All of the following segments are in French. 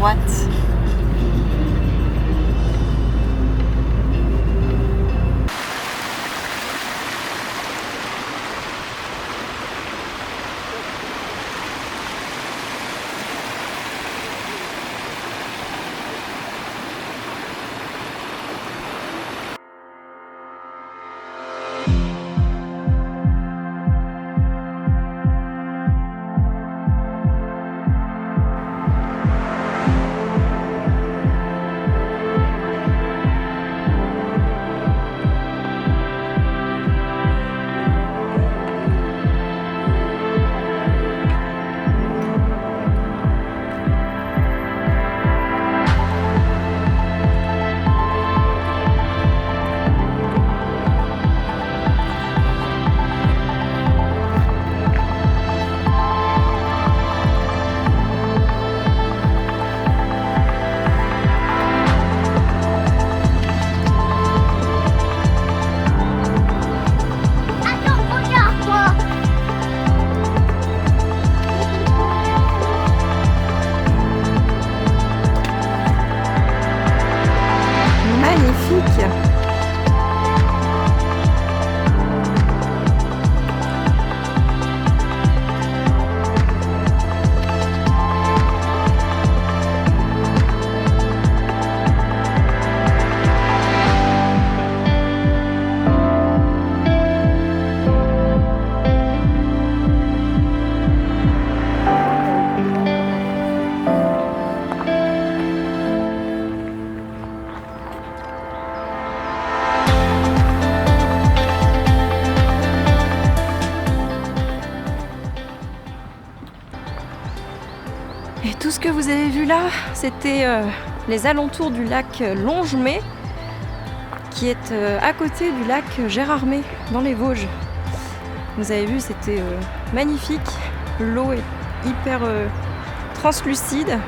droite. Magnifique! Et tout ce que vous avez vu là, c'était les alentours du lac Longemet, qui est à côté du lac Gérardmer, dans les Vosges. Vous avez vu, c'était magnifique. L'eau est hyper translucide.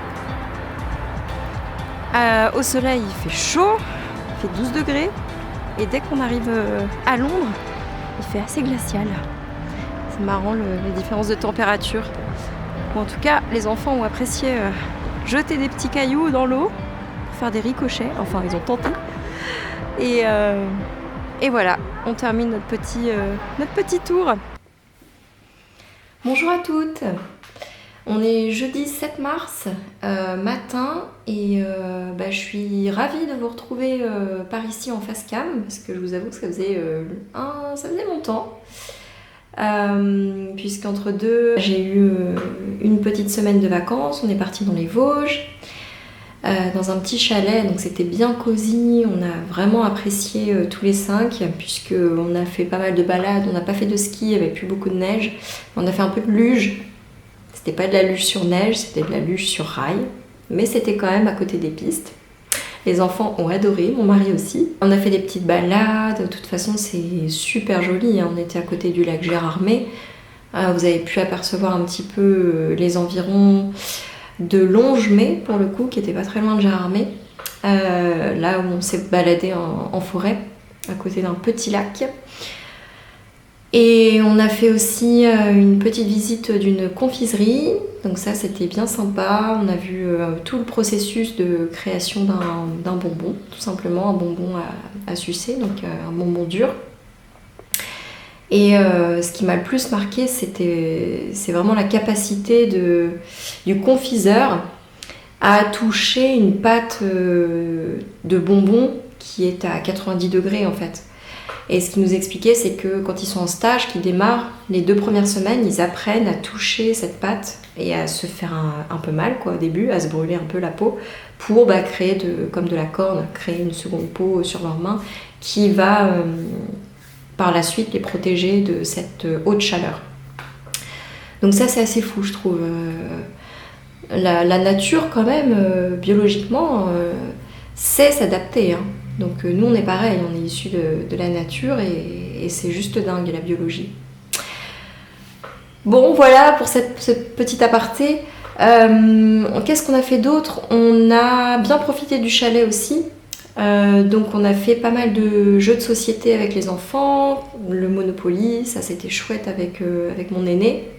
Au soleil, il fait chaud, il fait 12 degrés. Et dès qu'on arrive à Londres, il fait assez glacial. C'est marrant les différences de température. Bon, en tout cas, les enfants ont apprécié jeter des petits cailloux dans l'eau pour faire des ricochets. Enfin, ils ont tenté. Et voilà, on termine notre petit tour. Bonjour à toutes. On est jeudi 7 mars matin et je suis ravie de vous retrouver par ici en face cam parce que je vous avoue que ça faisait longtemps. Puisqu'entre deux, j'ai eu une petite semaine de vacances. On est parti dans les Vosges, dans un petit chalet, donc c'était bien cosy. On a vraiment apprécié tous les 5, puisqu'on a fait pas mal de balades. On n'a pas fait de ski, il n'y avait plus beaucoup de neige. On a fait un peu de luge. C'était pas de la luge sur neige, c'était de la luge sur rail, mais c'était quand même à côté des pistes. Les enfants ont adoré, mon mari aussi. On a fait des petites balades, de toute façon c'est super joli, hein. On était à côté du lac Gérardmer. Vous avez pu apercevoir un petit peu les environs de Longemet, pour le coup, qui était pas très loin de Gérardmer. Là où on s'est baladé en forêt, à côté d'un petit lac. Et on a fait aussi une petite visite d'une confiserie, donc ça c'était bien sympa. On a vu tout le processus de création d'un bonbon, tout simplement un bonbon à sucer, donc un bonbon dur. Et ce qui m'a le plus marqué, c'est vraiment la capacité du confiseur à toucher une pâte de bonbon qui est à 90 degrés en fait. Et ce qu'il nous expliquait, c'est que quand ils sont en stage, qu'ils démarrent, les 2 premières semaines, ils apprennent à toucher cette pâte et à se faire un peu mal au début, à se brûler un peu la peau pour créer comme de la corne, créer une seconde peau sur leurs mains qui va par la suite les protéger de cette haute chaleur. Donc ça c'est assez fou je trouve. La nature quand même, biologiquement, sait s'adapter, hein. Donc nous on est pareil, on est issus de la nature et c'est juste dingue la biologie. Bon voilà pour cette petite aparté. Qu'est-ce qu'on a fait d'autre? On a bien profité du chalet aussi. Donc on a fait pas mal de jeux de société avec les enfants, le Monopoly, ça c'était chouette avec mon aîné.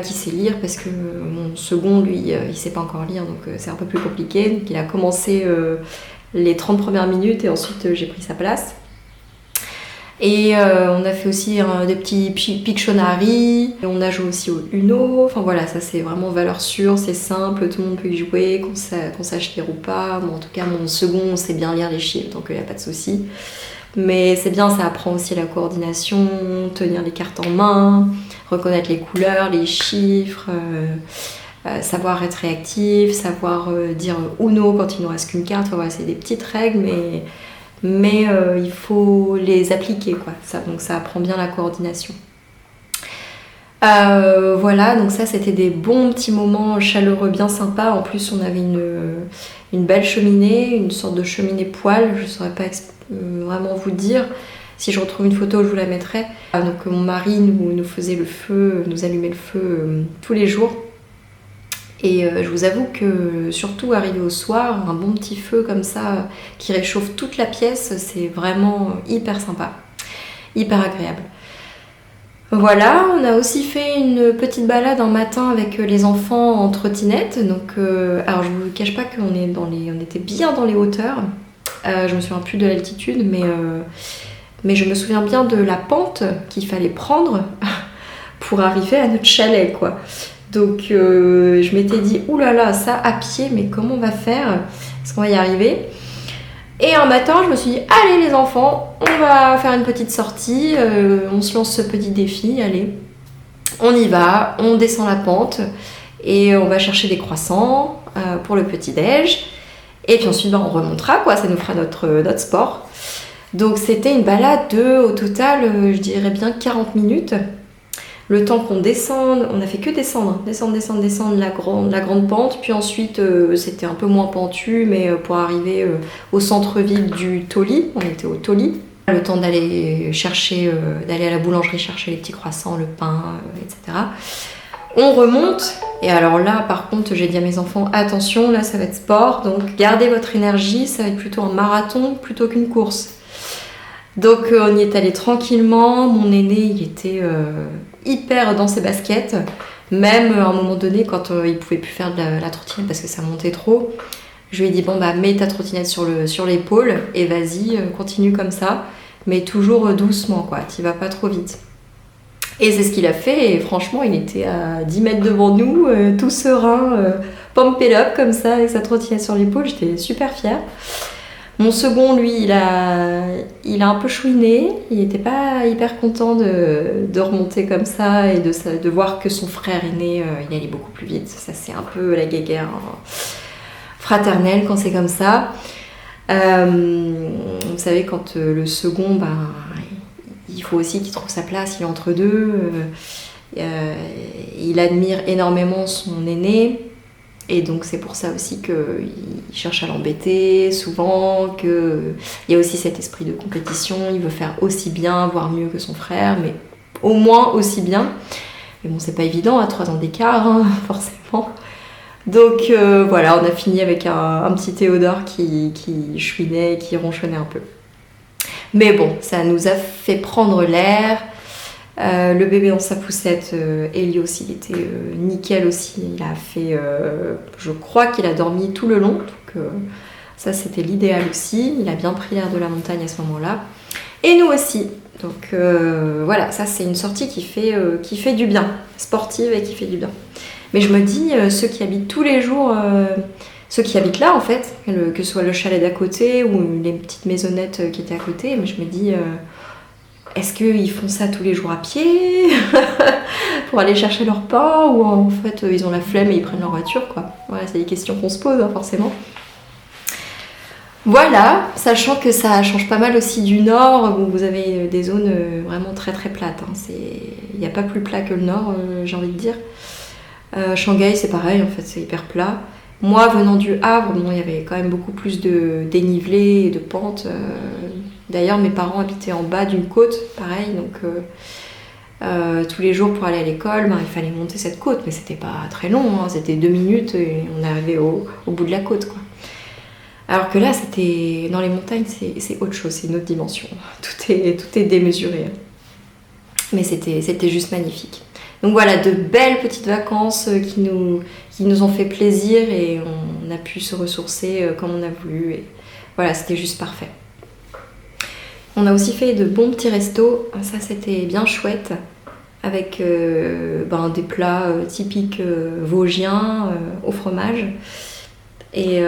qui sait lire parce que mon second, lui, il sait pas encore lire, donc c'est un peu plus compliqué. Donc il a commencé les 30 premières minutes et ensuite j'ai pris sa place. Et on a fait aussi des petits Pictionary, on a joué aussi au Uno, enfin voilà, ça c'est vraiment valeur sûre, c'est simple, tout le monde peut y jouer, qu'on sache lire ou pas. Bon, en tout cas, mon second sait bien lire les chiffres, donc il n'y a pas de souci. Mais c'est bien, ça apprend aussi la coordination, tenir les cartes en main, reconnaître les couleurs, les chiffres, savoir être réactif, savoir dire Uno quand il ne nous reste qu'une carte. Enfin, voilà, c'est des petites règles, mais il faut les appliquer, quoi. Donc ça apprend bien la coordination. Voilà, donc ça c'était des bons petits moments chaleureux bien sympas. En plus on avait une belle cheminée, une sorte de cheminée poêle, je ne saurais pas vraiment vous dire. Si je retrouve une photo, je vous la mettrai. Donc mon mari nous faisait le feu, nous allumait le feu tous les jours. Et je vous avoue que surtout arrivé au soir, un bon petit feu comme ça qui réchauffe toute la pièce, c'est vraiment hyper sympa, hyper agréable. Voilà, on a aussi fait une petite balade un matin avec les enfants en trottinette. Donc, alors je vous cache pas qu'on était bien dans les hauteurs. Je me souviens plus de l'altitude, mais je me souviens bien de la pente qu'il fallait prendre pour arriver à notre chalet, quoi. Donc je m'étais dit, oulala, ça à pied, mais comment on va faire? Est-ce qu'on va y arriver? Et un matin, je me suis dit, allez les enfants, on va faire une petite sortie, on se lance ce petit défi, allez, on y va, on descend la pente et on va chercher des croissants pour le petit-déj. Et puis ensuite, on remontera, quoi, ça nous fera notre sport. Donc c'était une balade au total, je dirais bien 40 minutes. Le temps qu'on descende, on a fait que descendre la grande pente, puis ensuite c'était un peu moins pentu, mais pour arriver au centre-ville du Toli, on était au Toli. Le temps d'aller à la boulangerie chercher les petits croissants, le pain, etc. On remonte, et alors là par contre j'ai dit à mes enfants, attention, là ça va être sport, donc gardez votre énergie, ça va être plutôt un marathon plutôt qu'une course. Donc on y est allé tranquillement, mon aîné il était hyper dans ses baskets, même à un moment donné quand il pouvait plus faire de la trottinette parce que ça montait trop, je lui ai dit bon bah mets ta trottinette sur l'épaule et vas-y, continue comme ça, mais toujours doucement, quoi, t'y vas pas trop vite. Et c'est ce qu'il a fait, et franchement il était à 10 mètres devant nous, tout serein, pump it up comme ça avec sa trottinette sur l'épaule, j'étais super fière. Mon second, lui, il a un peu chouiné, il n'était pas hyper content de remonter comme ça et de voir que son frère aîné, il allait beaucoup plus vite. Ça, c'est un peu la guéguerre fraternelle quand c'est comme ça. Vous savez, quand le second, il faut aussi qu'il trouve sa place, il est entre deux. Il admire énormément son aîné. Et donc c'est pour ça aussi qu'il cherche à l'embêter souvent, qu'il y a aussi cet esprit de compétition, il veut faire aussi bien, voire mieux que son frère, mais au moins aussi bien. Mais bon, c'est pas évident, à 3 ans d'écart, hein, forcément. Donc voilà, on a fini avec un petit Théodore qui chouinait, qui ronchonnait un peu. Mais bon, ça nous a fait prendre l'air. Le bébé dans sa poussette, Helios, il était nickel aussi. Il a fait, je crois qu'il a dormi tout le long, donc ça c'était l'idéal aussi. Il a bien pris l'air de la montagne à ce moment-là. Et nous aussi. Donc voilà, ça c'est une sortie qui fait du bien, sportive et qui fait du bien. Mais je me dis, ceux qui habitent tous les jours, ceux qui habitent là en fait, que ce soit le chalet d'à côté ou les petites maisonnettes qui étaient à côté, mais je me dis... est-ce qu'ils font ça tous les jours à pied pour aller chercher leur pain, ou en fait ils ont la flemme et ils prennent leur voiture, quoi. Voilà, c'est des questions qu'on se pose, hein, forcément. Voilà, sachant que ça change pas mal aussi du nord, où vous avez des zones vraiment très très plates. Hein. Il n'y a pas plus plat que le nord, j'ai envie de dire. Shanghai c'est pareil, en fait c'est hyper plat. Moi venant du Havre, bon, il y avait quand même beaucoup plus de dénivelé et de pentes. D'ailleurs, mes parents habitaient en bas d'une côte, pareil, donc tous les jours pour aller à l'école, il fallait monter cette côte, mais c'était pas très long, hein, c'était 2 minutes et on arrivait au bout de la côte, quoi. Alors que là, c'était dans les montagnes, c'est autre chose, c'est une autre dimension. Tout est démesuré. Mais c'était juste magnifique. Donc voilà, de belles petites vacances qui nous ont fait plaisir et on a pu se ressourcer comme on a voulu. Et voilà, c'était juste parfait. On a aussi fait de bons petits restos, ça c'était bien chouette, avec des plats typiques vosgiens au fromage et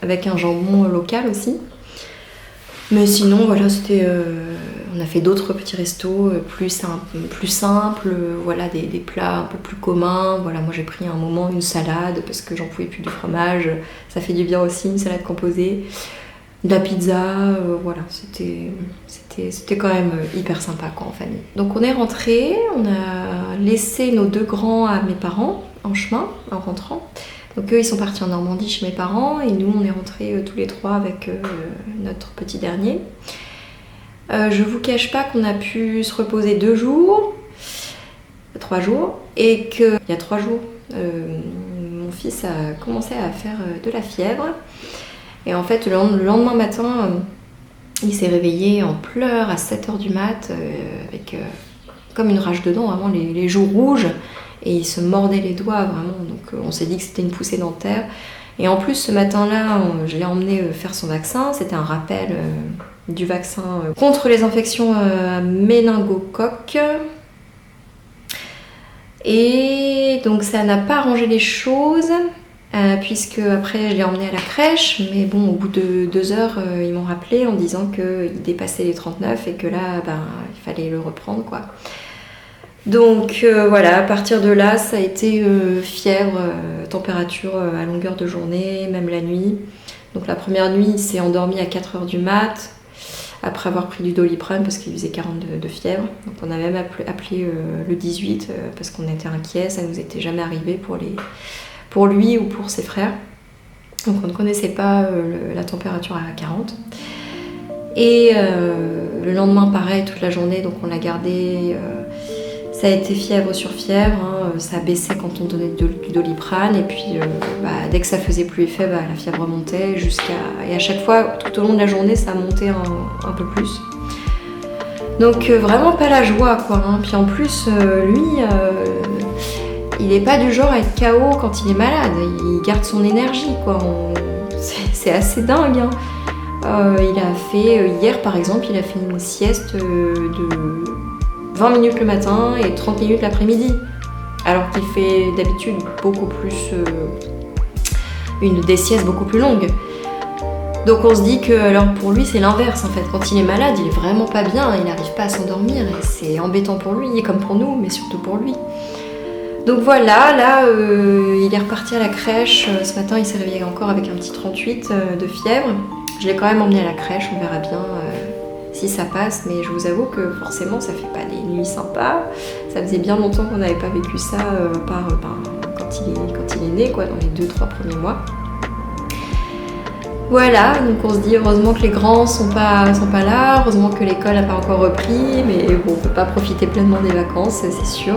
avec un jambon local aussi. Mais sinon, voilà, on a fait d'autres petits restos plus simples, voilà, des plats un peu plus communs. Voilà, moi j'ai pris un moment une salade parce que j'en pouvais plus du fromage. Ça fait du bien aussi, une salade composée. De la pizza, voilà, c'était quand même hyper sympa quoi, en famille. Donc on est rentré, on a laissé nos 2 grands à mes parents en chemin, en rentrant. Donc eux ils sont partis en Normandie chez mes parents et nous on est rentrés tous les 3 avec notre petit dernier. Je vous cache pas qu'on a pu se reposer 2 jours, 3 jours, et qu'il y a 3 jours, mon fils a commencé à faire de la fièvre. Et en fait, le lendemain matin, il s'est réveillé en pleurs à 7h du mat, avec comme une rage dedans, vraiment les joues rouges, et il se mordait les doigts, vraiment. Donc on s'est dit que c'était une poussée dentaire. Et en plus, ce matin-là, je l'ai emmené faire son vaccin. C'était un rappel du vaccin contre les infections méningocoques. Et donc ça n'a pas arrangé les choses. Puisque après je l'ai emmené à la crèche, mais bon, au bout de 2 heures, ils m'ont rappelé en disant qu'il dépassait les 39 et que là, il fallait le reprendre, quoi. Donc voilà, à partir de là, ça a été fièvre, température à longueur de journée, même la nuit. Donc la première nuit, il s'est endormi à 4h du mat, après avoir pris du Doliprane parce qu'il faisait 40 de fièvre. Donc on a même appelé le 18 parce qu'on était inquiets, ça ne nous était jamais arrivé pour lui ou pour ses frères. Donc on ne connaissait pas la température à 40. Et le lendemain, pareil, toute la journée, donc on l'a gardé. Ça a été fièvre sur fièvre, hein, ça baissait quand on donnait du Doliprane. Et puis dès que ça faisait plus effet, la fièvre montait et à chaque fois, tout au long de la journée, ça montait un peu plus. Donc vraiment pas la joie, quoi. Hein. Puis en plus, lui... il n'est pas du genre à être KO quand il est malade, il garde son énergie, quoi. C'est assez dingue. Hein. Il a fait, hier par exemple, il a fait une sieste de 20 minutes le matin et 30 minutes l'après-midi. Alors qu'il fait d'habitude beaucoup plus, des siestes beaucoup plus longues. Donc on se dit que alors pour lui c'est l'inverse en fait. Quand il est malade, il est vraiment pas bien, il n'arrive pas à s'endormir et c'est embêtant pour lui, et comme pour nous, mais surtout pour lui. Donc voilà, là, il est reparti à la crèche. Ce matin, il s'est réveillé encore avec un petit 38 de fièvre. Je l'ai quand même emmené à la crèche, on verra bien si ça passe. Mais je vous avoue que forcément, ça fait pas des nuits sympas. Ça faisait bien longtemps qu'on n'avait pas vécu ça, quand il est né, quoi, dans les 2-3 premiers mois. Voilà, donc on se dit heureusement que les grands sont pas là, heureusement que l'école n'a pas encore repris. Mais bon, on peut pas profiter pleinement des vacances, c'est sûr.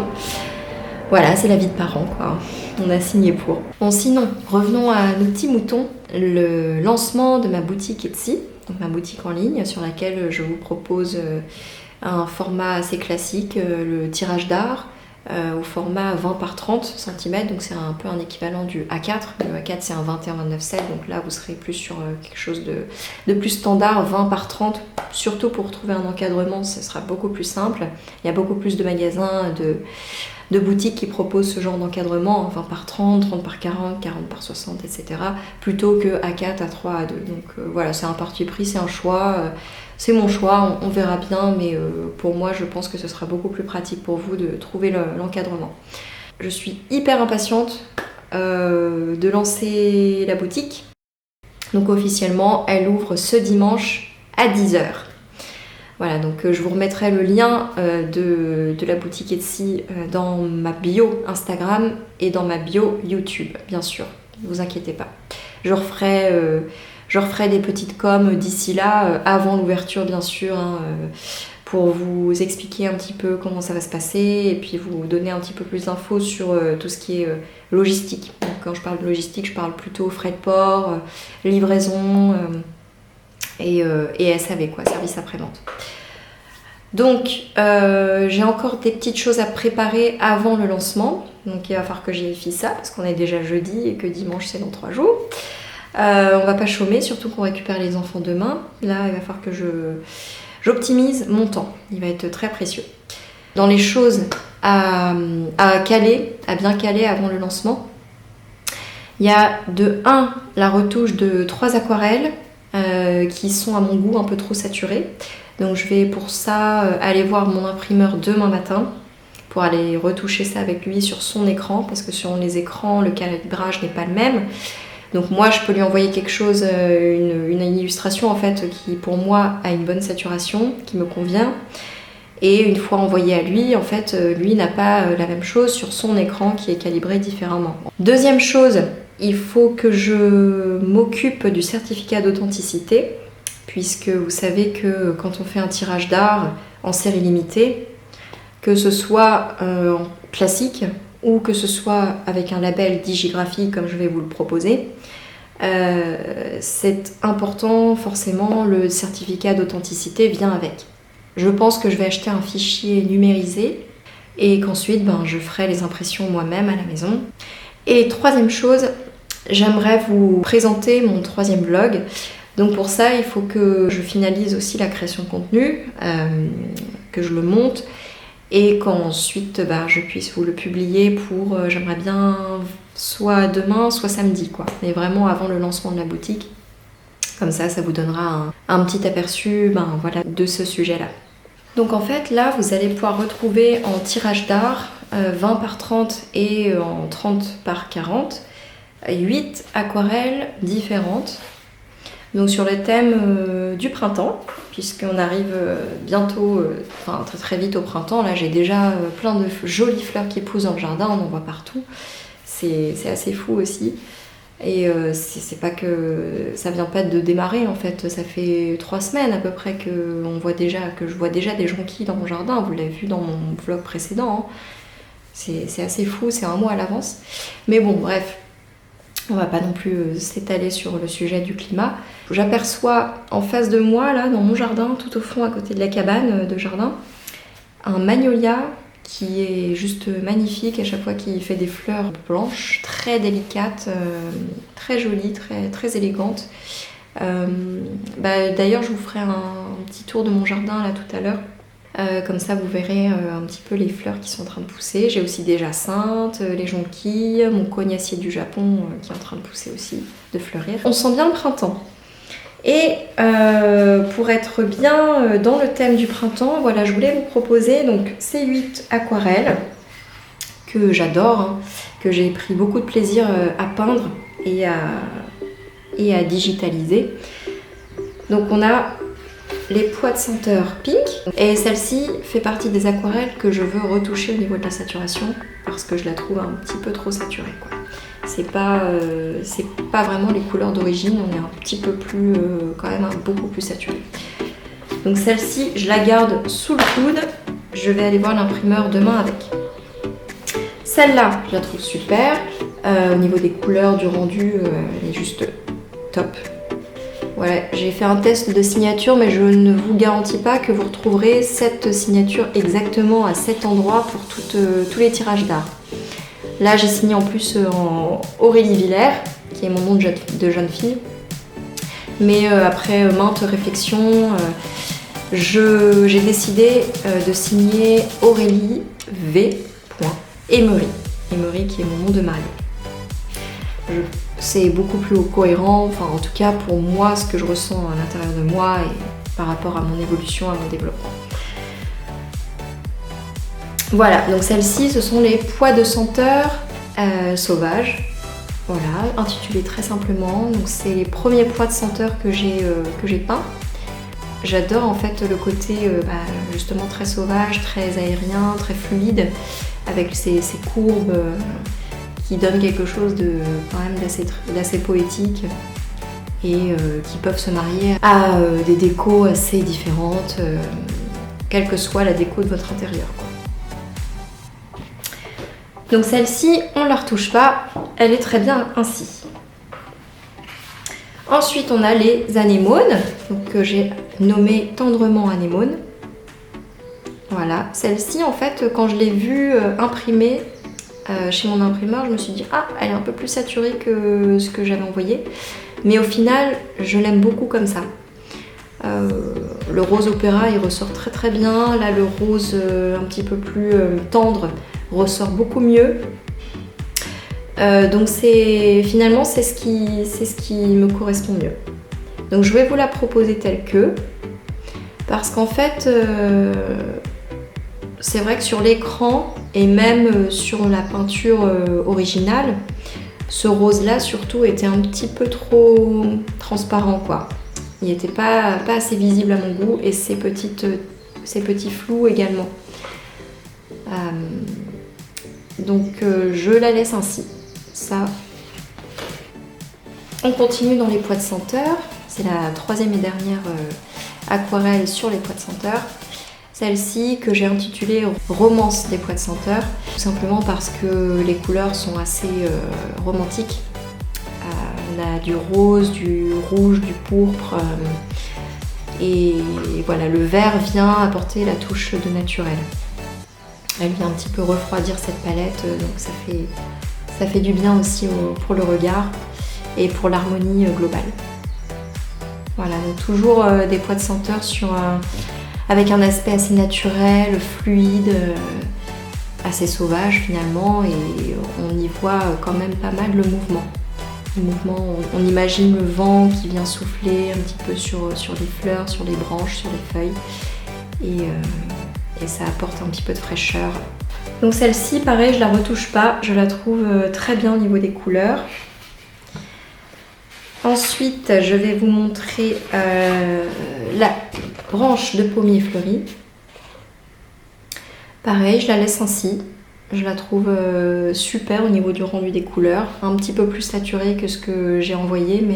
Voilà, c'est la vie de parents, quoi. On a signé pour. Bon, sinon, revenons à nos petits moutons. Le lancement de ma boutique Etsy, donc ma boutique en ligne, sur laquelle je vous propose un format assez classique, le tirage d'art, au format 20 par 30 cm, donc c'est un peu un équivalent du A4. Le A4 c'est un 21-29-7, donc là vous serez plus sur quelque chose de plus standard, 20 par 30, surtout pour trouver un encadrement, ce sera beaucoup plus simple. Il y a beaucoup plus de magasins, de boutiques qui proposent ce genre d'encadrement, 20 par 30, 30 par 40, 40 par 60, etc. plutôt que A4, A3, A2. Donc voilà, c'est un parti pris, c'est un choix. C'est mon choix, on verra bien, mais pour moi, je pense que ce sera beaucoup plus pratique pour vous de trouver l'encadrement. Je suis hyper impatiente de lancer la boutique. Donc officiellement, elle ouvre ce dimanche à 10h. Voilà, donc je vous remettrai le lien de la boutique Etsy dans ma bio Instagram et dans ma bio YouTube, bien sûr. Ne vous inquiétez pas. Je referai des petites coms d'ici là, avant l'ouverture bien sûr, hein, pour vous expliquer un petit peu comment ça va se passer et puis vous donner un petit peu plus d'infos sur tout ce qui est logistique. Donc, quand je parle de logistique, je parle plutôt frais de port, livraison et SAV, quoi, service après-vente. Donc j'ai encore des petites choses à préparer avant le lancement. Donc il va falloir que j'y effice ça parce qu'on est déjà jeudi et que dimanche c'est dans 3 jours. On va pas chômer, surtout qu'on récupère les enfants demain. Là il va falloir que j'optimise mon temps. Il va être très précieux. Dans les choses à bien caler avant le lancement, il y a de 1 la retouche de 3 aquarelles qui sont à mon goût un peu trop saturées. Donc je vais pour ça aller voir mon imprimeur demain matin pour aller retoucher ça avec lui sur son écran parce que sur les écrans le calibrage n'est pas le même. Donc moi je peux lui envoyer quelque chose, une illustration en fait qui pour moi a une bonne saturation, qui me convient. Et une fois envoyé à lui, en fait lui n'a pas la même chose sur son écran qui est calibré différemment. Deuxième chose, il faut que je m'occupe du certificat d'authenticité. Puisque vous savez que quand on fait un tirage d'art en série limitée, que ce soit en classique ou que ce soit avec un label Digigraphie comme je vais vous le proposer, c'est important, forcément, le certificat d'authenticité vient avec. Je pense que je vais acheter un fichier numérisé et qu'ensuite je ferai les impressions moi-même à la maison. Et troisième chose, j'aimerais vous présenter mon 3e vlog. Donc pour ça, il faut que je finalise aussi la création de contenu, que je le monte et qu'ensuite je puisse vous le publier pour, j'aimerais bien, soit demain, soit samedi, quoi. Mais vraiment avant le lancement de la boutique. Comme ça vous donnera un petit aperçu voilà, de ce sujet-là. Donc en fait, là, vous allez pouvoir retrouver en tirage d'art 20 par 30 et en 30 par 40, 8 aquarelles différentes. Donc sur le thème du printemps, puisqu'on arrive bientôt, très très vite au printemps. Là j'ai déjà plein de jolies fleurs qui poussent dans le jardin, on en voit partout. C'est assez fou aussi. Et c'est pas que ça vient pas de démarrer en fait, ça fait 3 semaines à peu près que je vois déjà des jonquilles dans mon jardin. Vous l'avez vu dans mon vlog précédent. Hein. C'est assez fou, c'est 1 mois à l'avance. Mais bon, bref. On va pas non plus s'étaler sur le sujet du climat. J'aperçois en face de moi, là, dans mon jardin, tout au fond, à côté de la cabane de jardin, un magnolia qui est juste magnifique à chaque fois qu'il fait des fleurs blanches, très délicates, très jolies, très, très élégantes. D'ailleurs, je vous ferai un petit tour de mon jardin là tout à l'heure. Comme ça vous verrez un petit peu les fleurs qui sont en train de pousser. J'ai aussi des jacinthes, les jonquilles, mon cognacier du Japon qui est en train de pousser aussi, de fleurir. On sent bien le printemps. Et pour être bien dans le thème du printemps, voilà, je voulais vous proposer donc ces 8 aquarelles que j'adore, que j'ai pris beaucoup de plaisir à peindre et à digitaliser. Donc on a les pois de senteur pink, et celle-ci fait partie des aquarelles que je veux retoucher au niveau de la saturation parce que je la trouve un petit peu trop saturée, quoi. C'est pas vraiment les couleurs d'origine, on est un petit peu plus, quand même beaucoup plus saturé. Donc celle-ci, je la garde sous le coude, je vais aller voir l'imprimeur demain avec. Celle-là, je la trouve super, au niveau des couleurs, du rendu, elle est juste top. Voilà, j'ai fait un test de signature, mais je ne vous garantis pas que vous retrouverez cette signature exactement à cet endroit pour tous les tirages d'art. Là, j'ai signé en plus en Aurélie Villers, qui est mon nom de jeune fille. Mais après maintes réflexions, j'ai décidé de signer Aurélie V. Emery. Emery qui est mon nom de mariée. C'est beaucoup plus cohérent, enfin en tout cas pour moi, ce que je ressens à l'intérieur de moi et par rapport à mon évolution, à mon développement. Voilà, donc celles-ci, ce sont les pois de senteur sauvages. Voilà, intitulés très simplement. Donc c'est les premiers pois de senteur que j'ai peints. J'adore en fait le côté justement très sauvage, très aérien, très fluide, avec ces courbes qui donnent quelque chose de quand même d'assez poétique et qui peuvent se marier à des décos assez différentes, quelle que soit la déco de votre intérieur, quoi. Donc celle-ci, on ne la retouche pas, elle est très bien ainsi. Ensuite, on a les anémones, que j'ai nommées tendrement anémones. Voilà, celle-ci en fait quand je l'ai vue imprimée chez mon imprimeur, je me suis dit ah, elle est un peu plus saturée que ce que j'avais envoyé. Mais au final, je l'aime beaucoup comme ça. Le rose opéra, il ressort très très bien. Là, le rose un petit peu plus tendre ressort beaucoup mieux. Donc finalement, c'est ce qui me correspond mieux. Donc je vais vous la proposer telle que, parce qu'en fait, c'est vrai que sur l'écran et même sur la peinture originale, ce rose-là surtout était un petit peu trop transparent, quoi. Il n'était pas assez visible à mon goût, et ces petits flous également. Donc je la laisse ainsi. Ça. On continue dans les poids de senteur. C'est la troisième et dernière aquarelle sur les poids de senteur. Celle-ci que j'ai intitulée Romance des poids de senteur, tout simplement parce que les couleurs sont assez romantiques. On a du rose, du rouge, du pourpre, et voilà, le vert vient apporter la touche de naturel. Elle vient un petit peu refroidir cette palette, donc ça fait du bien aussi pour le regard et pour l'harmonie globale. Voilà, donc toujours des poids de senteur avec un aspect assez naturel, fluide, assez sauvage finalement, et on y voit quand même pas mal le mouvement. On imagine le vent qui vient souffler un petit peu sur les fleurs, sur les branches, sur les feuilles, et ça apporte un petit peu de fraîcheur. Donc celle-ci, pareil, je la retouche pas, je la trouve très bien au niveau des couleurs. Ensuite, je vais vous montrer la branche de pommier fleuri. Pareil, je la laisse ainsi. Je la trouve super au niveau du rendu des couleurs. Un petit peu plus saturée que ce que j'ai envoyé,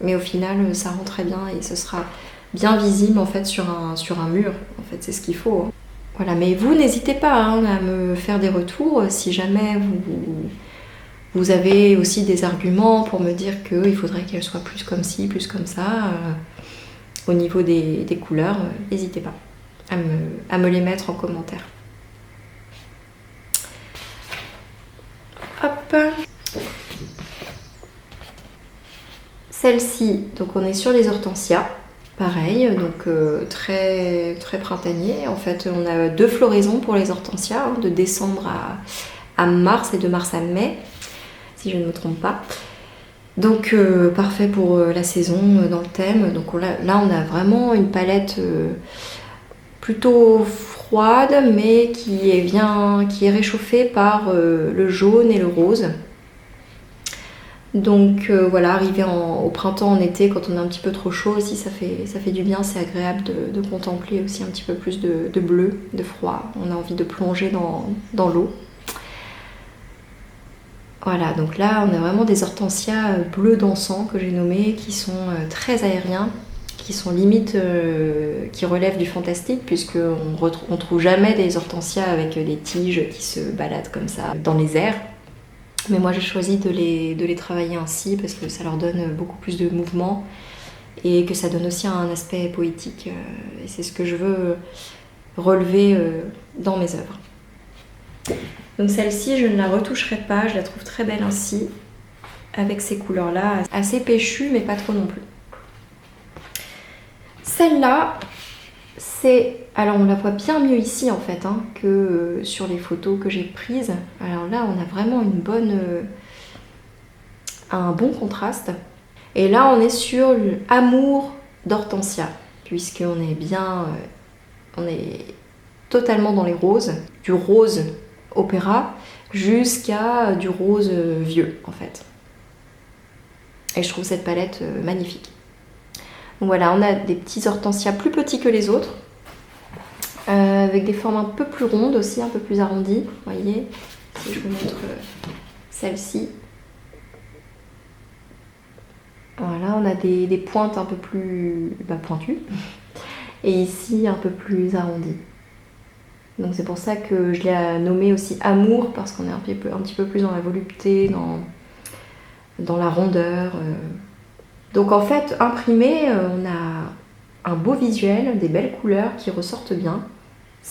mais au final, ça rend très bien et ce sera bien visible en fait sur un mur. En fait, c'est ce qu'il faut. Hein. Voilà, mais vous n'hésitez pas hein, à me faire des retours si jamais vous avez aussi des arguments pour me dire qu'il faudrait qu'elle soit plus comme ci, plus comme ça. Au niveau des couleurs, n'hésitez pas à me les mettre en commentaire. Hop. Celle-ci, donc on est sur les hortensias. Pareil, donc très, très printanier. En fait, on a 2 floraisons pour les hortensias, hein, de décembre à mars et de mars à mai, si je ne me trompe pas. Donc parfait pour la saison dans le thème. Donc là, on a vraiment une palette plutôt froide, mais qui est réchauffée par le jaune et le rose. Donc voilà, arrivé au printemps, en été, quand on est un petit peu trop chaud aussi, ça fait du bien, c'est agréable de contempler aussi un petit peu plus de bleu, de froid. On a envie de plonger dans l'eau. Voilà, donc là on a vraiment des hortensias bleu dansant que j'ai nommés, qui sont très aériens, qui sont limite, qui relèvent du fantastique, puisqu'on trouve jamais des hortensias avec des tiges qui se baladent comme ça dans les airs. Mais moi j'ai choisi de les travailler ainsi parce que ça leur donne beaucoup plus de mouvement et que ça donne aussi un aspect poétique. Et c'est ce que je veux relever dans mes œuvres. Donc celle-ci, je ne la retoucherai pas, je la trouve très belle ainsi, avec ces couleurs-là, assez péchues mais pas trop non plus. Celle-là, alors on la voit bien mieux ici en fait hein, que sur les photos que j'ai prises. Alors là on a vraiment un bon contraste. Et là on est sur l'amour d'hortensia, puisqu'on est bien, on est totalement dans les roses, du rose opéra jusqu'à du rose vieux en fait. Et je trouve cette palette magnifique. Donc voilà, on a des petits hortensias plus petits que les autres. Avec des formes un peu plus rondes aussi, un peu plus arrondies. Vous voyez, si je vous montre celle-ci. Voilà, on a des pointes un peu plus pointues. Et ici, un peu plus arrondies. Donc c'est pour ça que je l'ai nommé aussi Amour, parce qu'on est un petit peu plus dans la volupté, dans la rondeur. Donc en fait, imprimé, on a un beau visuel, des belles couleurs qui ressortent bien.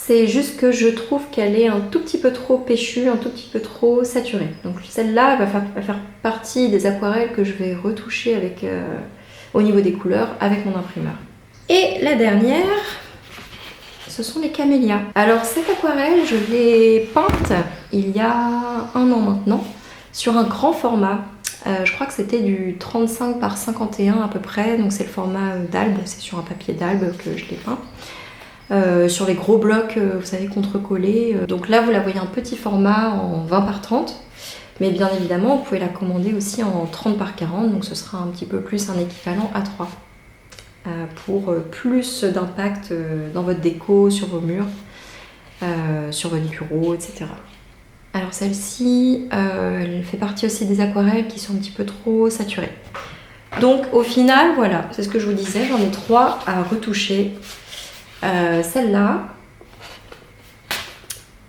C'est juste que je trouve qu'elle est un tout petit peu trop péchue, un tout petit peu trop saturée. Donc celle-là va faire partie des aquarelles que je vais retoucher avec, au niveau des couleurs avec mon imprimeur. Et la dernière, ce sont les camélias. Alors cette aquarelle, je l'ai peinte il y a 1 an maintenant, sur un grand format. Je crois que c'était du 35 par 51 à peu près, donc c'est le format d'albe, c'est sur un papier d'albe que je l'ai peint. Sur les gros blocs, vous savez, contre-collés. Donc là, vous la voyez en petit format en 20 par 30. Mais bien évidemment, vous pouvez la commander aussi en 30 par 40. Donc ce sera un petit peu plus un équivalent A3. Pour plus d'impact dans votre déco, sur vos murs, sur votre bureau, etc. Alors celle-ci, elle fait partie aussi des aquarelles qui sont un petit peu trop saturées. Donc au final, voilà, c'est ce que je vous disais, j'en ai 3 à retoucher. Celle-là,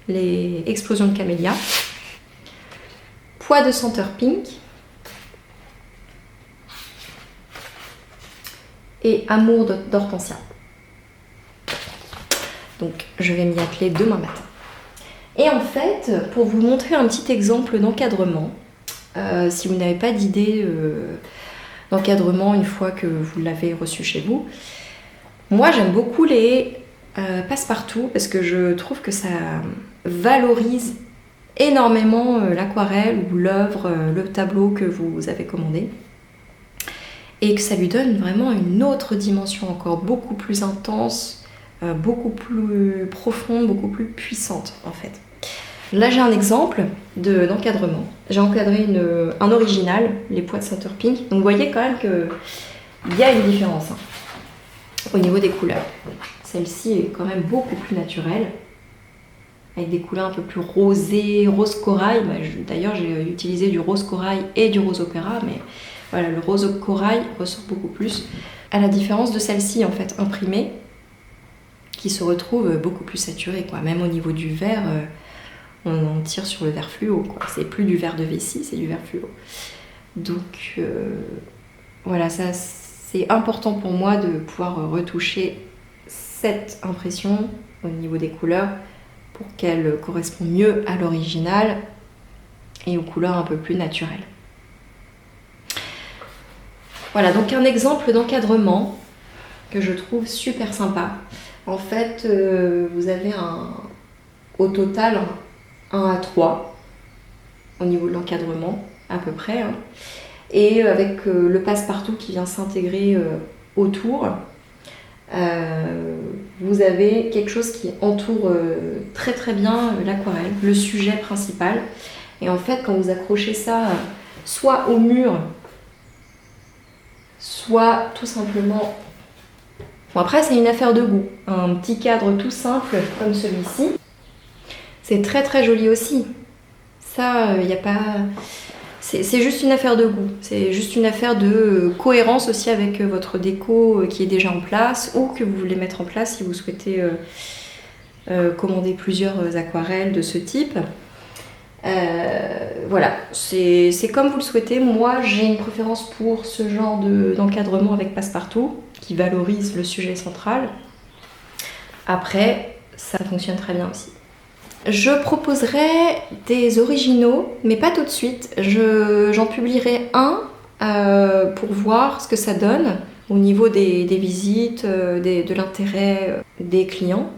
les explosions de camélia, pois de senteur pink et amour d'hortensia. Donc je vais m'y atteler demain matin. Et en fait, pour vous montrer un petit exemple d'encadrement, si vous n'avez pas d'idée d'encadrement une fois que vous l'avez reçu chez vous, moi j'aime beaucoup les passe-partout parce que je trouve que ça valorise énormément l'aquarelle ou l'œuvre, le tableau que vous avez commandé et que ça lui donne vraiment une autre dimension encore beaucoup plus intense, beaucoup plus profonde, beaucoup plus puissante en fait. Là j'ai un exemple d'encadrement. J'ai encadré un original, les pois de Center Pink. Donc vous voyez quand même qu'il y a une différence. Au niveau des couleurs. Celle-ci est quand même beaucoup plus naturelle, avec des couleurs un peu plus rosées, rose corail. D'ailleurs, j'ai utilisé du rose corail et du rose opéra, mais voilà, le rose corail ressort beaucoup plus. À la différence de celle-ci, en fait, imprimée, qui se retrouve beaucoup plus saturée, quoi. Même au niveau du vert, on en tire sur le vert fluo, quoi. C'est plus du vert de vessie, c'est du vert fluo. Donc, voilà, ça... C'est important pour moi de pouvoir retoucher cette impression au niveau des couleurs pour qu'elle corresponde mieux à l'original et aux couleurs un peu plus naturelles. Voilà, donc un exemple d'encadrement que je trouve super sympa. En fait, vous avez au total un A3 au niveau de l'encadrement, à peu près. Et avec le passe-partout qui vient s'intégrer autour, vous avez quelque chose qui entoure très très bien l'aquarelle, le sujet principal. Et en fait, quand vous accrochez ça soit au mur, soit tout simplement... Bon, après, c'est une affaire de goût. Un petit cadre tout simple comme celui-ci, c'est très très joli aussi. Ça, il n'y a pas... C'est juste une affaire de goût, c'est juste une affaire de cohérence aussi avec votre déco qui est déjà en place ou que vous voulez mettre en place si vous souhaitez commander plusieurs aquarelles de ce type. Voilà, c'est comme vous le souhaitez. Moi, j'ai une préférence pour ce genre d'encadrement avec passe-partout qui valorise le sujet central. Après, ça fonctionne très bien aussi. Je proposerai des originaux, mais pas tout de suite. J'en publierai un pour voir ce que ça donne au niveau des visites, de l'intérêt des clients.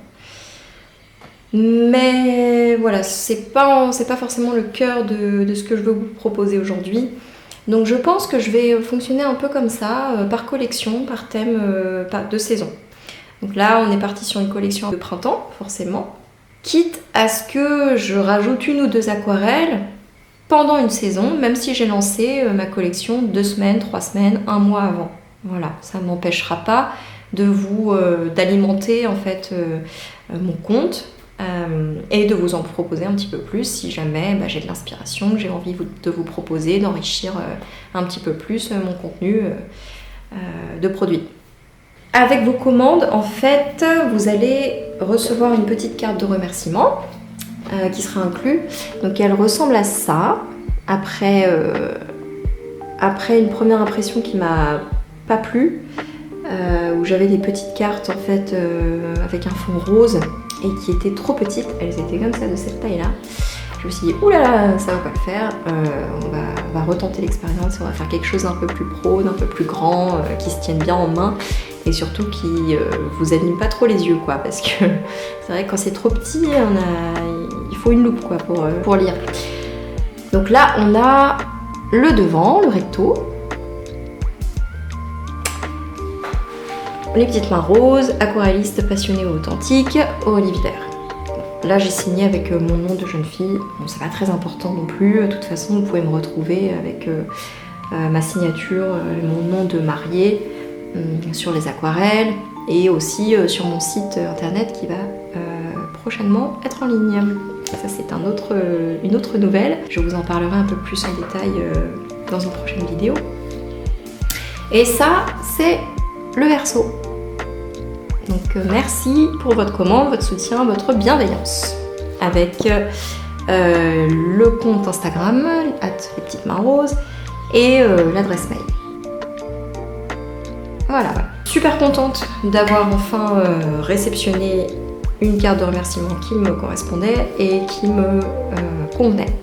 Mais voilà, c'est pas forcément le cœur de ce que je veux vous proposer aujourd'hui. Donc je pense que je vais fonctionner un peu comme ça, par collection, par thème de saison. Donc là, on est parti sur une collection de printemps, forcément. Quitte à ce que je rajoute 1 ou 2 aquarelles pendant une saison, même si j'ai lancé ma collection 2 semaines, 3 semaines, 1 mois avant. Voilà, ça ne m'empêchera pas d'alimenter en fait mon compte et de vous en proposer un petit peu plus si jamais j'ai de l'inspiration, que j'ai envie de vous proposer, d'enrichir un petit peu plus mon contenu de produits. Avec vos commandes, en fait, vous allez recevoir une petite carte de remerciement qui sera inclue. Donc elle ressemble à ça. Après une première impression qui m'a pas plu, où j'avais des petites cartes en fait avec un fond rose et qui étaient trop petites, elles étaient comme ça de cette taille là. Je me suis dit oulala, ça va pas le faire, on va retenter l'expérience, on va faire quelque chose d'un peu plus pro, d'un peu plus grand, qui se tienne bien en main et surtout qui vous abîme pas trop les yeux quoi, parce que c'est vrai que quand c'est trop petit, il faut une loupe quoi pour lire. Donc là on a le devant, le recto, les petites mains roses, aquarelliste passionné ou authentique, Aurélie Villers. Là j'ai signé avec mon nom de jeune fille, bon c'est pas très important non plus, de toute façon vous pouvez me retrouver avec ma signature, mon nom de mariée sur les aquarelles et aussi sur mon site internet qui va prochainement être en ligne. Ça c'est une autre nouvelle, je vous en parlerai un peu plus en détail dans une prochaine vidéo. Et ça c'est le Verseau. Donc merci pour votre commande, votre soutien, votre bienveillance. Avec le compte Instagram, @lespetitesmains-roses, et l'adresse mail. Voilà. Super contente d'avoir enfin réceptionné une carte de remerciement qui me correspondait et qui me convenait.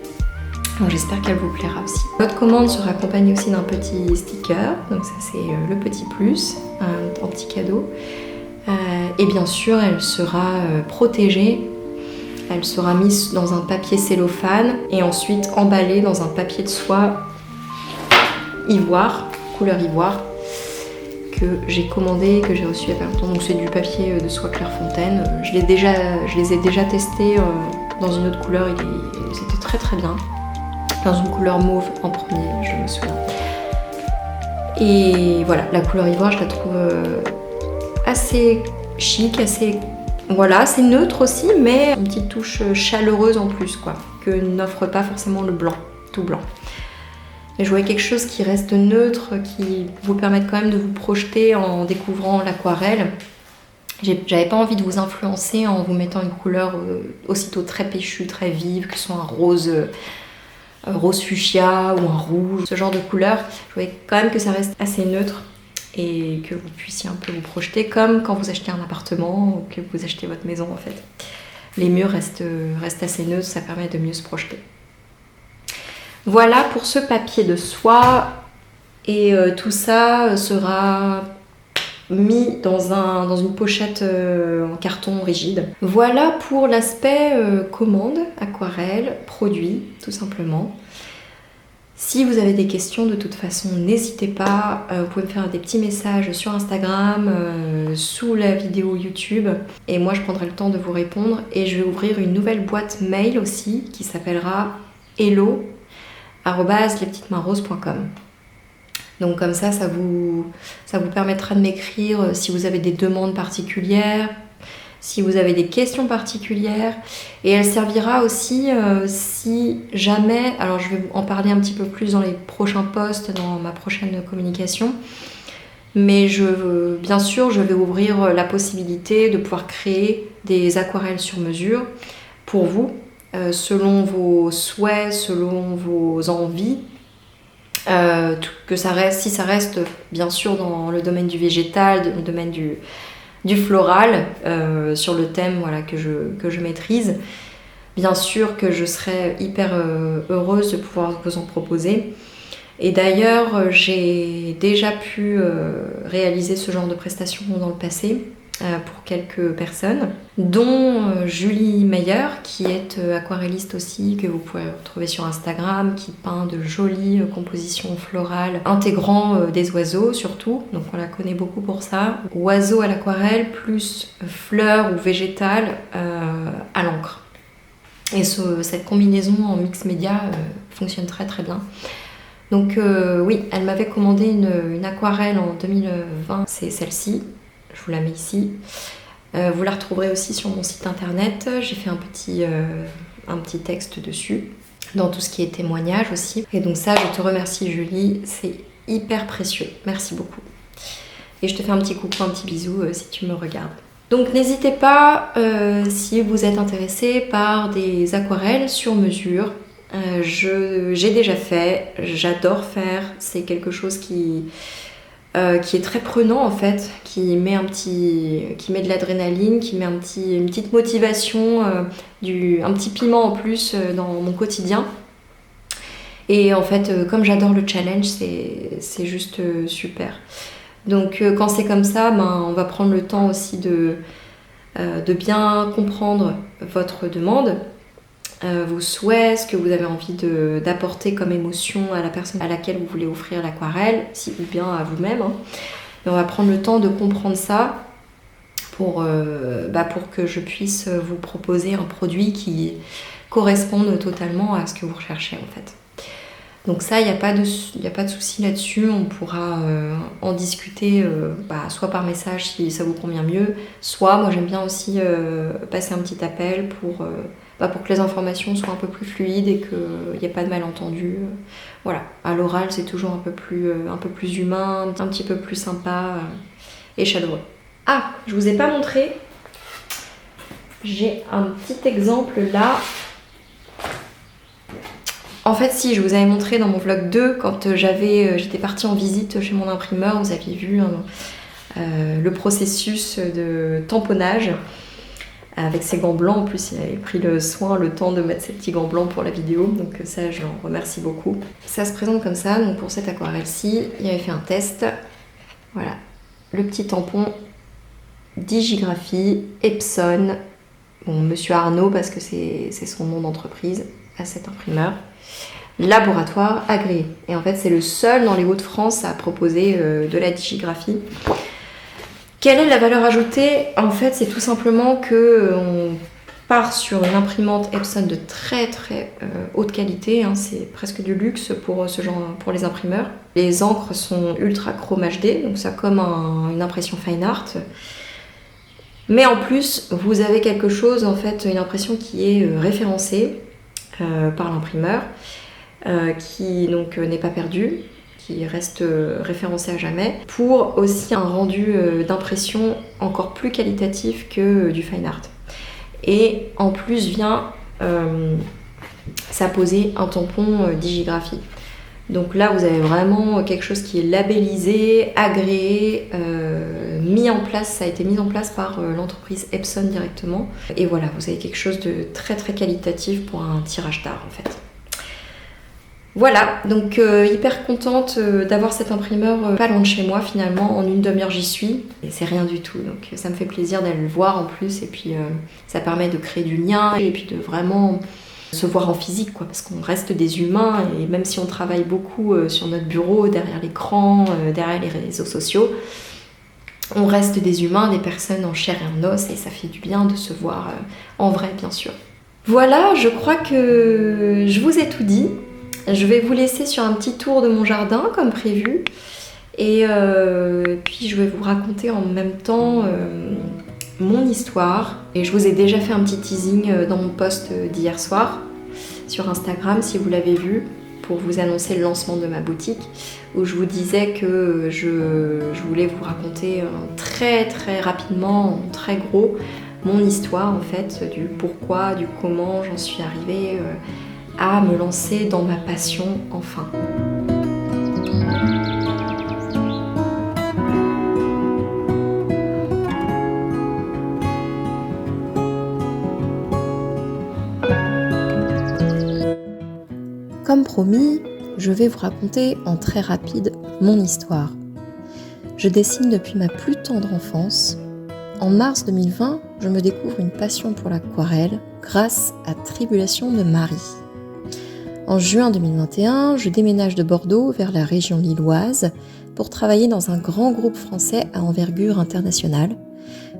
Donc j'espère qu'elle vous plaira aussi. Votre commande sera accompagnée aussi d'un petit sticker, donc ça c'est le petit plus, un petit cadeau. Et bien sûr elle sera protégée, elle sera mise dans un papier cellophane et ensuite emballée dans un papier de soie ivoire, couleur ivoire, que j'ai commandé, que j'ai reçu il y a pas longtemps. Donc c'est du papier de soie Clairefontaine. Je les ai déjà testés dans une autre couleur et c'était très très bien. Dans une couleur mauve en premier, je me souviens. Et voilà, la couleur ivoire, je la trouve assez chic, assez neutre aussi, mais une petite touche chaleureuse en plus, quoi, que n'offre pas forcément le blanc, tout blanc. Et je voulais quelque chose qui reste neutre, qui vous permette quand même de vous projeter en découvrant l'aquarelle. J'avais pas envie de vous influencer en vous mettant une couleur aussitôt très péchue, très vive, que ce soit un rose fuchsia ou un rouge, ce genre de couleur. Je voulais quand même que ça reste assez neutre et que vous puissiez un peu vous projeter comme quand vous achetez un appartement ou que vous achetez votre maison en fait. Les murs restent assez neutres, ça permet de mieux se projeter. Voilà pour ce papier de soie et tout ça sera mis dans une pochette en carton rigide. Voilà pour l'aspect commande, aquarelle, produit tout simplement. Si vous avez des questions, de toute façon, n'hésitez pas, vous pouvez me faire des petits messages sur Instagram, sous la vidéo YouTube, et moi je prendrai le temps de vous répondre. Et je vais ouvrir une nouvelle boîte mail aussi qui s'appellera hello@lespetitesmains-roses.com. Donc comme ça vous permettra de m'écrire si vous avez des demandes particulières, si vous avez des questions particulières, et elle servira aussi si jamais, alors je vais en parler un petit peu plus dans les prochains posts, dans ma prochaine communication, mais bien sûr je vais ouvrir la possibilité de pouvoir créer des aquarelles sur mesure pour vous, selon vos souhaits, selon vos envies, si ça reste bien sûr dans le domaine du végétal, dans le domaine du floral, sur le thème que je maîtrise. Bien sûr que je serais hyper heureuse de pouvoir vous en proposer. Et d'ailleurs, j'ai déjà pu réaliser ce genre de prestations dans le passé pour quelques personnes, dont Julie Meyer, qui est aquarelliste aussi, que vous pouvez retrouver sur Instagram, qui peint de jolies compositions florales, intégrant des oiseaux surtout, donc on la connaît beaucoup pour ça. Oiseaux à l'aquarelle plus fleurs ou végétales à l'encre. Et cette combinaison en mix média fonctionne très très bien. Donc oui, elle m'avait commandé une aquarelle en 2020, c'est celle-ci. Je vous la mets ici. Vous la retrouverez aussi sur mon site internet. J'ai fait un petit texte dessus, dans tout ce qui est témoignage aussi. Et donc ça, je te remercie Julie, c'est hyper précieux. Merci beaucoup. Et je te fais un petit coucou, un petit bisou si tu me regardes. Donc n'hésitez pas, si vous êtes intéressé par des aquarelles sur mesure. J'ai déjà fait, j'adore faire. C'est quelque chose qui qui est très prenant en fait, qui met de l'adrénaline, qui met une petite motivation, un petit piment en plus dans mon quotidien. Et en fait, comme j'adore le challenge, c'est juste super. Donc quand c'est comme ça, on va prendre le temps aussi de bien comprendre votre demande, vos souhaits, ce que vous avez envie d'apporter comme émotion à la personne à laquelle vous voulez offrir l'aquarelle, ou bien à vous-même. Et on va prendre le temps de comprendre ça pour que je puisse vous proposer un produit qui corresponde totalement à ce que vous recherchez en fait. Donc ça, il n'y a pas de souci là-dessus, on pourra en discuter soit par message si ça vous convient mieux, soit moi j'aime bien aussi passer un petit appel pour que les informations soient un peu plus fluides et qu'il n'y ait pas de malentendu. Voilà, à l'oral c'est toujours un peu plus humain, un petit peu plus sympa et chaleureux. Ah, je vous ai pas montré, j'ai un petit exemple là. En fait, si, je vous avais montré dans mon vlog 2, quand j'étais partie en visite chez mon imprimeur, vous aviez vu le processus de tamponnage avec ses gants blancs. En plus, il avait pris le temps de mettre ses petits gants blancs pour la vidéo, donc ça, je l'en remercie beaucoup. Ça se présente comme ça, donc pour cette aquarelle-ci, il avait fait un test. Voilà, le petit tampon Digigraphie, Epson, Monsieur Arnaud, parce que c'est son nom d'entreprise à cet imprimeur. Laboratoire agréé. Et en fait, c'est le seul dans les Hauts-de-France à proposer de la digigraphie. Quelle est la valeur ajoutée? En fait, c'est tout simplement qu'on part sur une imprimante Epson de très très haute qualité. C'est presque du luxe pour pour les imprimeurs. Les encres sont ultra chrome HD, donc ça comme une impression fine art. Mais en plus, vous avez quelque chose, en fait, une impression qui est référencée par l'imprimeur. Qui donc n'est pas perdu, qui reste référencé à jamais, pour aussi un rendu d'impression encore plus qualitatif que du fine art. Et en plus vient s'apposer un tampon Digigraphie. Donc là, vous avez vraiment quelque chose qui est labellisé, agréé, ça a été mis en place par l'entreprise Epson directement. Et voilà, vous avez quelque chose de très très qualitatif pour un tirage d'art en fait. Voilà, donc hyper contente d'avoir cet imprimeur pas loin de chez moi finalement, en une demi-heure j'y suis, et c'est rien du tout, donc ça me fait plaisir d'aller le voir en plus, et puis ça permet de créer du lien, et puis de vraiment se voir en physique, quoi, parce qu'on reste des humains, et même si on travaille beaucoup sur notre bureau, derrière l'écran, derrière les réseaux sociaux, on reste des humains, des personnes en chair et en os, et ça fait du bien de se voir en vrai, bien sûr. Voilà, je crois que je vous ai tout dit. Je vais vous laisser sur un petit tour de mon jardin comme prévu, et puis je vais vous raconter en même temps mon histoire. Et je vous ai déjà fait un petit teasing dans mon post d'hier soir sur Instagram si vous l'avez vu, pour vous annoncer le lancement de ma boutique, où je vous disais que je voulais vous raconter très très rapidement, en très gros, mon histoire en fait, du pourquoi, du comment j'en suis arrivée à me lancer dans ma passion enfin. Comme promis, je vais vous raconter en très rapide mon histoire. Je dessine depuis ma plus tendre enfance. En mars 2020, je me découvre une passion pour l'aquarelle grâce à Tribulation de Marie. En juin 2021, je déménage de Bordeaux vers la région lilloise pour travailler dans un grand groupe français à envergure internationale.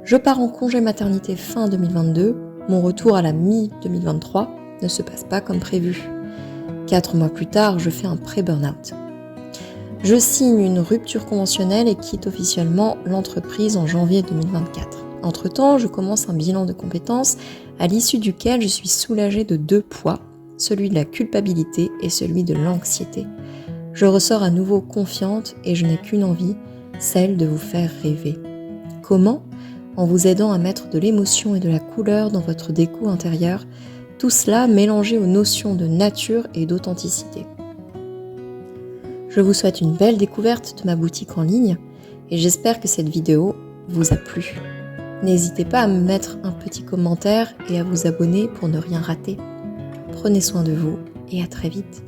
Je pars en congé maternité fin 2022. Mon retour à la mi-2023 ne se passe pas comme prévu. 4 mois plus tard, je fais un pré-burnout. Je signe une rupture conventionnelle et quitte officiellement l'entreprise en janvier 2024. Entre-temps, je commence un bilan de compétences à l'issue duquel je suis soulagée de 2 poids, celui de la culpabilité et celui de l'anxiété. Je ressors à nouveau confiante et je n'ai qu'une envie, celle de vous faire rêver. Comment ? En vous aidant à mettre de l'émotion et de la couleur dans votre déco intérieur, tout cela mélangé aux notions de nature et d'authenticité. Je vous souhaite une belle découverte de ma boutique en ligne et j'espère que cette vidéo vous a plu. N'hésitez pas à me mettre un petit commentaire et à vous abonner pour ne rien rater. Prenez soin de vous et à très vite.